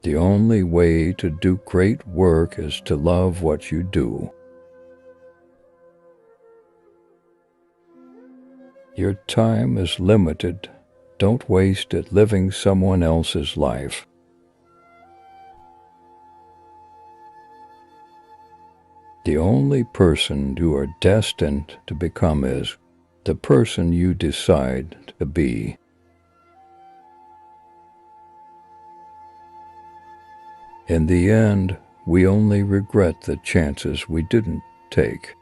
The only way to do great work is to love what you do. Your time is limited. Don't waste it living someone else's life. The only person you are destined to become is the person you decide to be. In the end, we only regret the chances we didn't take.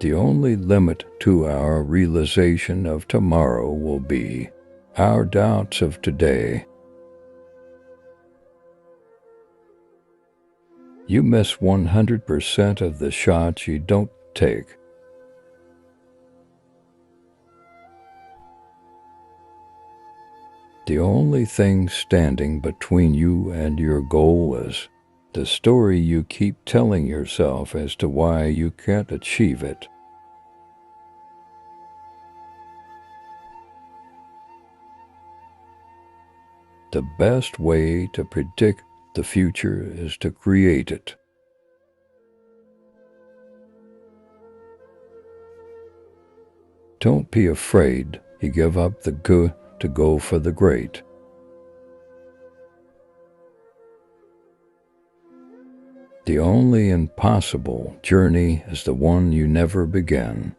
The only limit to our realization of tomorrow will be our doubts of today. You miss 100% of the shots you don't take. The only thing standing between you and your goal is the story you keep telling yourself as to why you can't achieve it. The best way to predict the future is to create it. Don't be afraid to give up the good to go for the great. The only impossible journey is the one you never began.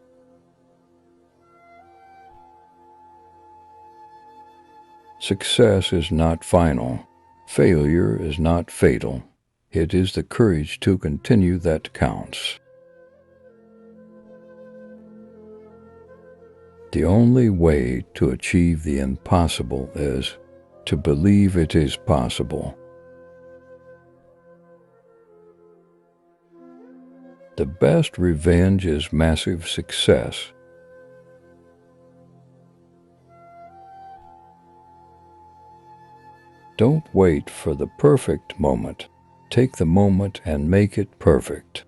Success is not final. Failure is not fatal. It is the courage to continue that counts. The only way to achieve the impossible is to believe it is possible. The best revenge is massive success. Don't wait for the perfect moment. Take the moment and make it perfect.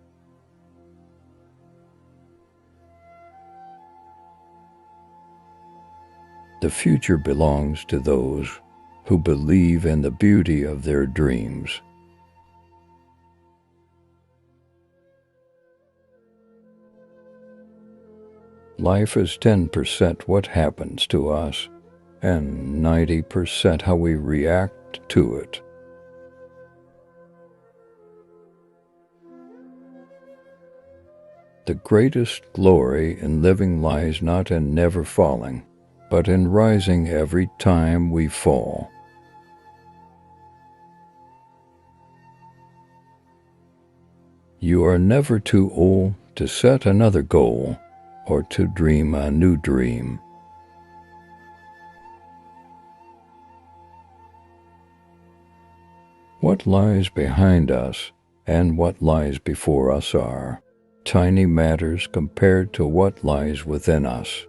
The future belongs to those who believe in the beauty of their dreams. Life is 10% what happens to us and 90% how we react to it. The greatest glory in living lies not in never falling, but in rising every time we fall. You are never too old to set another goal or to dream a new dream. What lies behind us and what lies before us are tiny matters compared to what lies within us.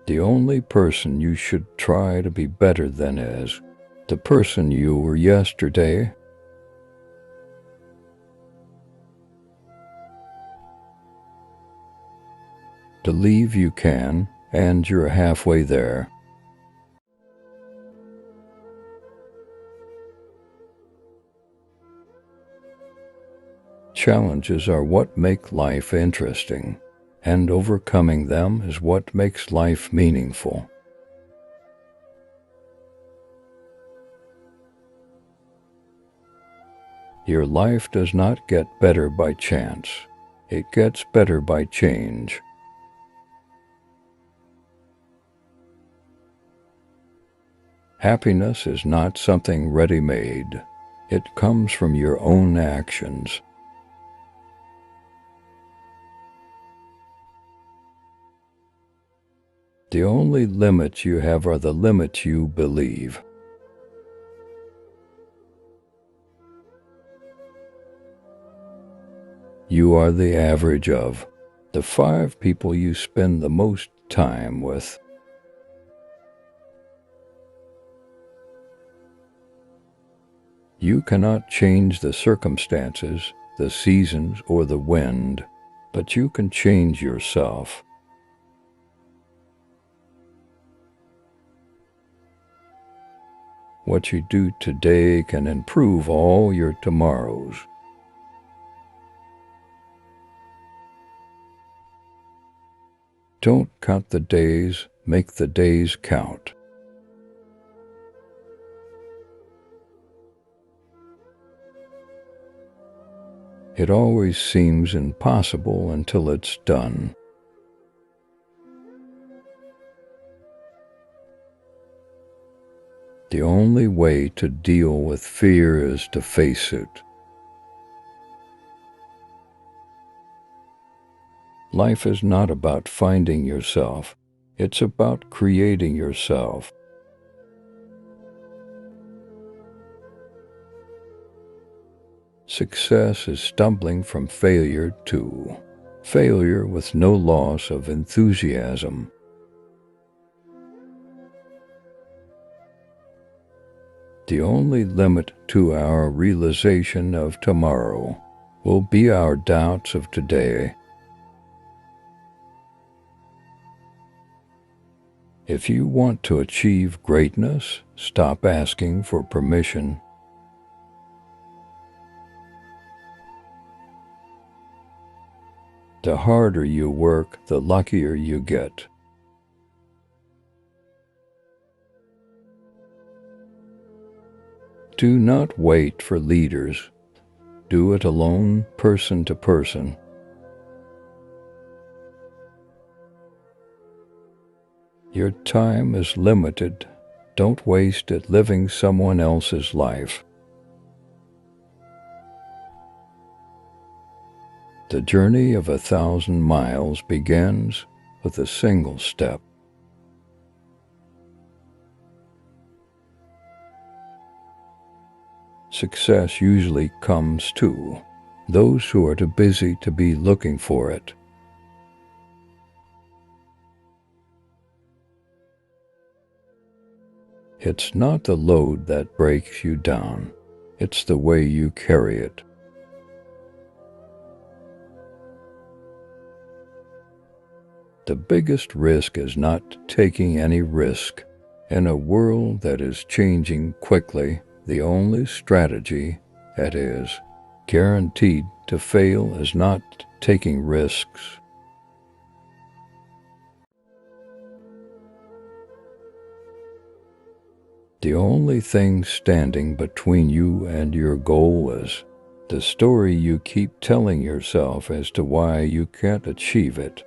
The only person you should try to be better than is the person you were yesterday. Believe you can, and you're halfway there. Challenges are what make life interesting, and overcoming them is what makes life meaningful. Your life does not get better by chance. It gets better by change. Happiness is not something ready-made. It comes from your own actions. The only limits you have are the limits you believe. You are the average of the 5 people you spend the most time with. You cannot change the circumstances, the seasons, or the wind, but you can change yourself. What you do today can improve all your tomorrows. Don't count the days, make the days count. It always seems impossible until it's done. The only way to deal with fear is to face it. Life is not about finding yourself, it's about creating yourself. Success is stumbling from failure to failure with no loss of enthusiasm. The only limit to our realization of tomorrow will be our doubts of today. If you want to achieve greatness, stop asking for permission. The harder you work, the luckier you get. Do not wait for leaders. Do it alone, person to person. Your time is limited. Don't waste it living someone else's life. The journey of 1,000 miles begins with a single step. Success usually comes to those who are too busy to be looking for it. It's not the load that breaks you down, it's the way you carry it. The biggest risk is not taking any risk. In a world that is changing quickly, the only strategy that is guaranteed to fail is not taking risks. The only thing standing between you and your goal is the story you keep telling yourself as to why you can't achieve it.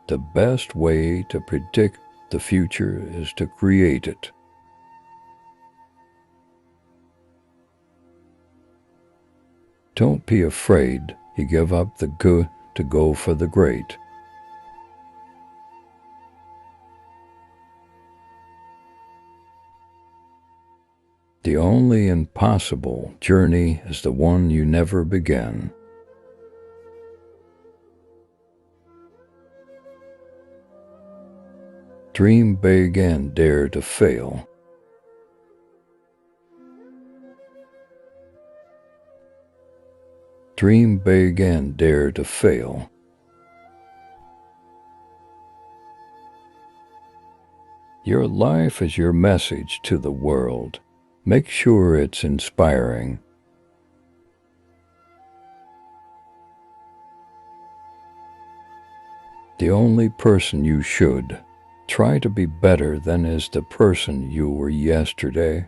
The best way to predict the future is to create it. Don't be afraid you give up the good to go for the great. The only impossible journey is the one you never began. Dream big and dare to fail. Dream big and dare to fail. Your life is your message to the world. Make sure it's inspiring. The only person you should try to be better than is the person you were yesterday.